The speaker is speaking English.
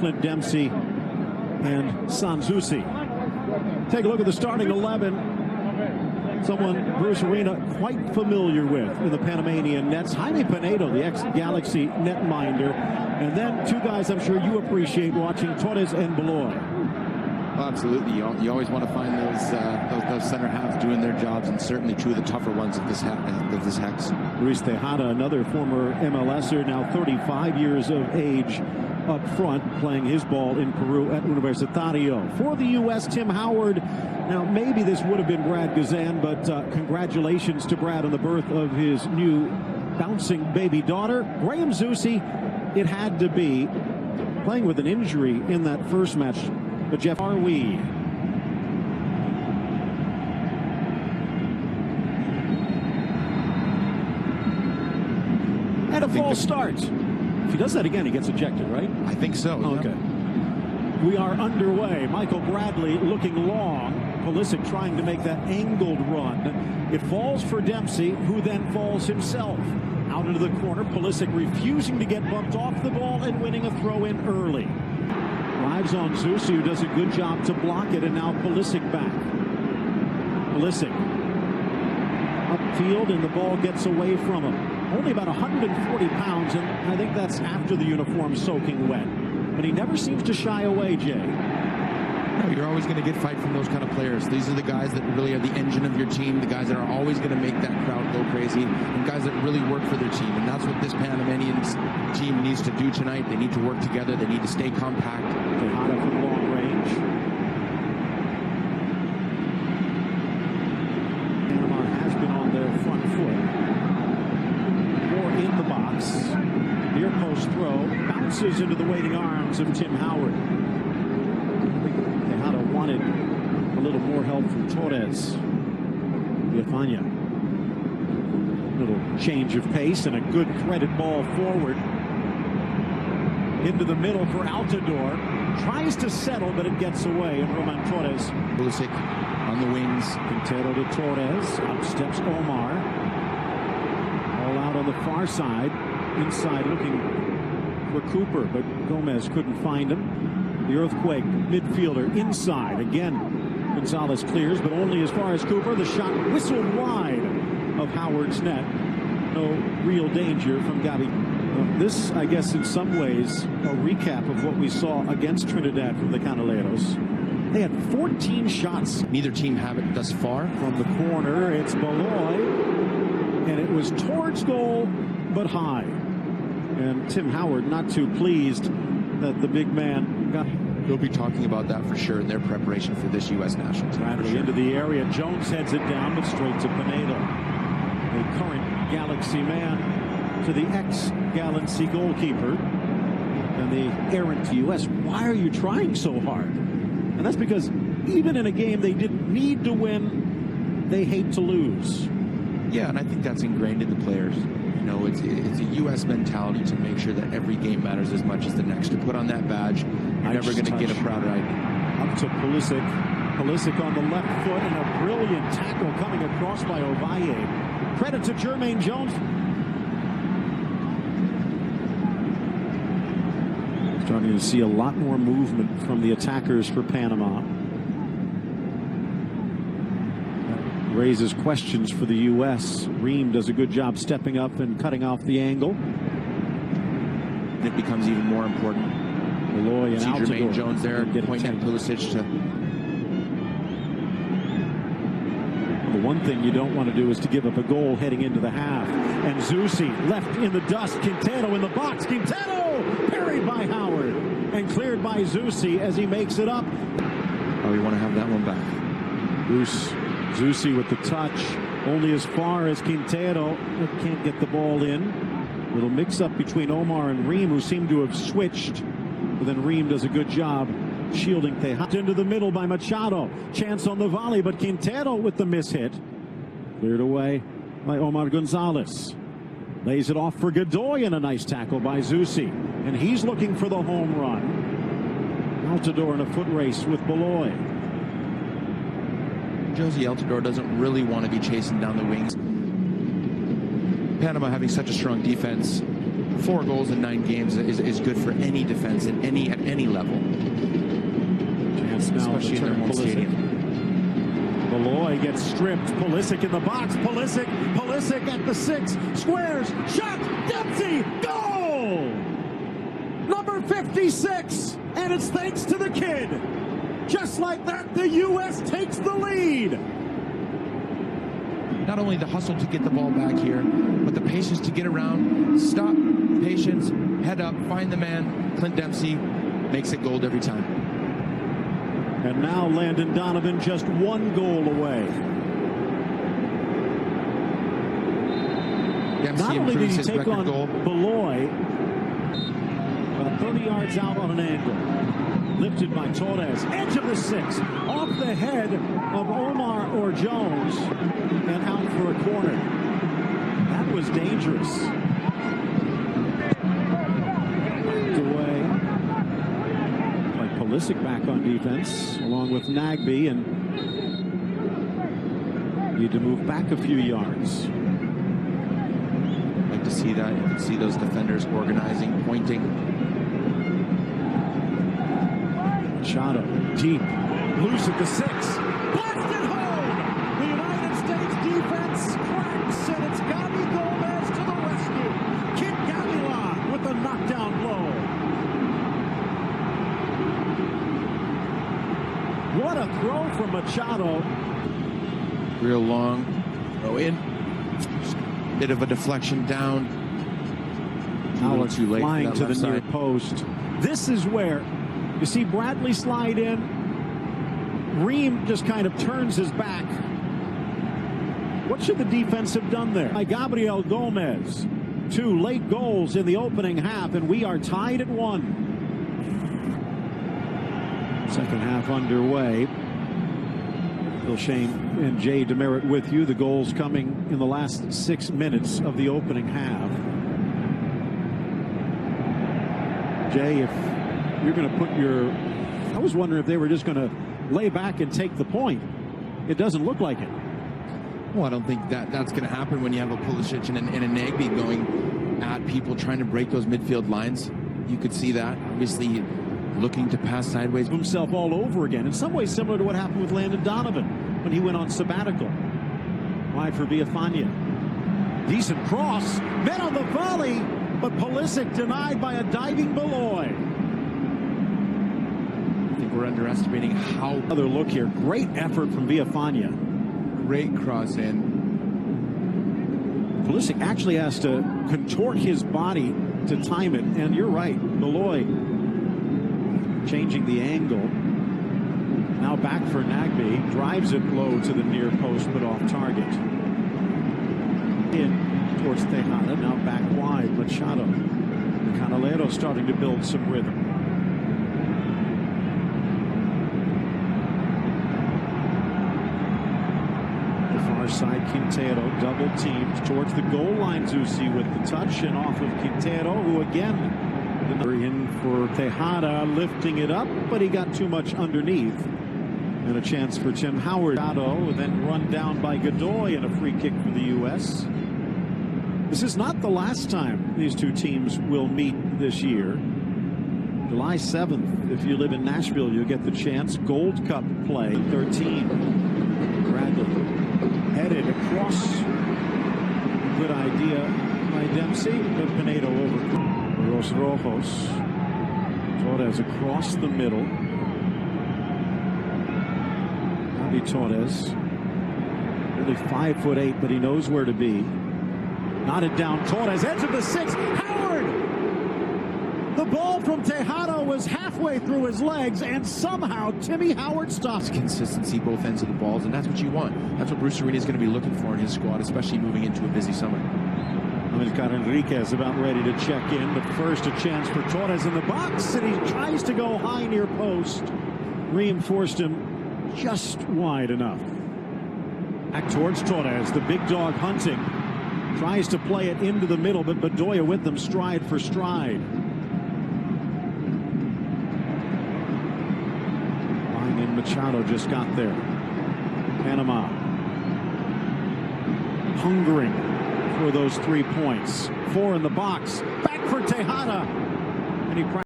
Clint Dempsey and Sanzusi. Take a look at the starting 11. Someone Bruce Arena quite familiar with in the Panamanian nets. Jaime Pinedo, the ex-Galaxy netminder. And then two guys I'm sure you appreciate watching, Torres and Beloy. Well, absolutely. You always want to find those center halves doing their jobs, and certainly two of the tougher ones of this hex. Luis Tejada, another former MLSer, now 35 years of age, up front, playing his ball in Peru at Universitario. For the U.S., Tim Howard. Now, maybe this would have been Brad Guzan, but congratulations to Brad on the birth of his new bouncing baby daughter. Graham Zusi, it had to be, playing with an injury in that first match. But Jeff, are we? And a false start. If he does that again, he gets ejected, right? I think so. Okay. Yeah. We are underway. Michael Bradley looking long. Pulisic trying to make that angled run. It falls for Dempsey, who then falls himself. Out into the corner. Pulisic refusing to get bumped off the ball and winning a throw in early. Drives on Zusi, who does a good job to block it, and now Pulisic back. Pulisic upfield, and the ball gets away from him. Only about 140 pounds, and I think that's after the uniform soaking wet. But he never seems to shy away, Jay. No, you're always going to get fight from those kind of players. These are the guys that really are the engine of your team, the guys that are always going to make that crowd go crazy, and guys that really work for their team. And that's what this Panamanian team needs to do tonight. They need to work together. They need to stay compact. Tejada from long range. Panama has been on their front foot. More in the box. Near post throw. Bounces into the waiting arms of Tim Howard. Tejada wanted a little more help from Torres. Villafaña. Little change of pace and a good threaded ball forward. Into the middle for Altidore. Tries to settle, but it gets away. And Roman Torres. Pulisic on the wings. Quintero to Torres. Out steps Omar. All out on the far side. Inside looking for Cooper, but Gomez couldn't find him. The earthquake midfielder inside. Again, Gonzalez clears, but only as far as Cooper. The shot whistled wide of Howard's net. No real danger from Gabi. This, I guess, in some ways, a recap of what we saw against Trinidad from the Canaleros. They had 14 shots. Neither team have it thus far. From the corner, it's Beloy, and it was towards goal, but high. And Tim Howard not too pleased that the big man got. We'll be talking about that for sure in their preparation for this U.S. national team. Bradley into the area. Jones heads it down, but straight to Pinedo. The current Galaxy man to the ex-Galaxy goalkeeper. And the errant U.S. Why are you trying so hard? And that's because even in a game they didn't need to win, they hate to lose. Yeah, and I think that's ingrained in the players. You know, it's a U.S. mentality to make sure that every game matters as much as the next. To put on that badge, you're never going to get a prouder idea. Up to Pulisic. Pulisic on the left foot, and a brilliant tackle coming across by Ovalle. Credit to Jermaine Jones. Starting to see a lot more movement from the attackers for Panama. Raises questions for the U.S. Ream does a good job stepping up and cutting off the angle. It becomes even more important. Beloy and Altidore. Jermaine Jones there pointing at Pulisic to. The one thing you don't want to do is to give up a goal heading into the half. And Zusi left in the dust. Quintero in the box. Quintero parried by Howard and cleared by Zusi as he makes it up. Oh, we want to have that one back. Zusi with the touch, only as far as Quintero. Can't get the ball in. Little mix-up between Omar and Ream, who seem to have switched. But then Ream does a good job shielding Tejada. Into the middle by Machado. Chance on the volley, but Quintero with the mishit. Cleared away by Omar Gonzalez. Lays it off for Godoy, and a nice tackle by Zusi. And he's looking for the home run. Altidore in a foot race with Beloy. Jozy Altidore doesn't really want to be chasing down the wings. Panama having such a strong defense, 4 goals in 9 games is good for any defense at any level. Chance now Especially in their home stadium. Malloy gets stripped. Pulisic in the box. Pulisic at the 6. Squares. Shot. Dempsey. Goal! Number 56. And it's thanks to the kid. Just like that, the U.S. takes the lead. Not only the hustle to get the ball back here, but the patience to get around, stop, patience, head up, find the man. Clint Dempsey makes it gold every time. And now Landon Donovan just 1 goal away. Dempsey Not only did he his take on goal. Beloy, about 30 yards out on an angle. Lifted by Torres, edge of the 6, off the head of Omar or Jones, and out for a corner. That was dangerous. Backed away. Like Pulisic back on defense, along with Nagbe, and need to move back a few yards. Like to see that. You can see those defenders organizing, pointing. Machado, deep, loose at the 6, blasted home! The United States defense cracks, and it's Gabi Gomez to the rescue. Kid Gavila with a knockdown blow. What a throw from Machado. Real long throw in. Bit of a deflection down. Now it's too late flying to the near side. post. This is where you see Bradley slide in. Ream just kind of turns his back. What should the defense have done there? By Gabriel Gomez. 2 late goals in the opening half, and we are tied at 1. Second half underway. Bill Shane and Jay Demerit with you. The goals coming in the last 6 minutes of the opening half. Jay, if you're going to put your... I was wondering if they were just going to lay back and take the point. It doesn't look like it. Well, I don't think that's going to happen when you have a Pulisic and a Nagbe going at people trying to break those midfield lines. You could see that. Obviously, looking to pass sideways. Himself all over again. In some ways similar to what happened with Landon Donovan when he went on sabbatical. Wide for Villafana. Decent cross. Met on the volley, but Pulisic denied by a diving Beloy. I think we're underestimating how... Another look here. Great effort from Villafana. Great cross in. Pulisic actually has to contort his body to time it. And you're right. Beloy changing the angle. Now back for Nagbe. Drives it low to the near post, but off target. In towards Tejada. Now back wide. Machado. Canalero starting to build some rhythm. Side Quintero double teamed towards the goal line. Zusi with the touch and off of Quintero, who again in for Tejada, lifting it up, but he got too much underneath. And a chance for Tim Howard. And then run down by Godoy and a free kick for the U.S. This is not the last time these two teams will meet this year. July 7th, if you live in Nashville, you'll get the chance. Gold Cup play, 13. Bradley. Headed across. Good idea by Dempsey, but Pinedo over. Los Rojos. Torres across the middle. Javi Torres. Really 5'8", but he knows where to be. Knotted down. Torres, edge of the 6. Howard! The ball from Tejada was halfway through his legs, and somehow Timmy Howard stops. Consistency both ends of the balls, and that's what you want. That's what Bruce Arena is going to be looking for in his squad, especially moving into a busy summer. Amilcar Enriquez about ready to check in, but first a chance for Torres in the box, and he tries to go high near post. Reinforced him just wide enough. Back towards Torres, the big dog hunting. Tries to play it into the middle, but Bedoya with them stride for stride. Machado just got there. Panama hungering for those 3 points. 4 in the box. Back for for Tejada. And he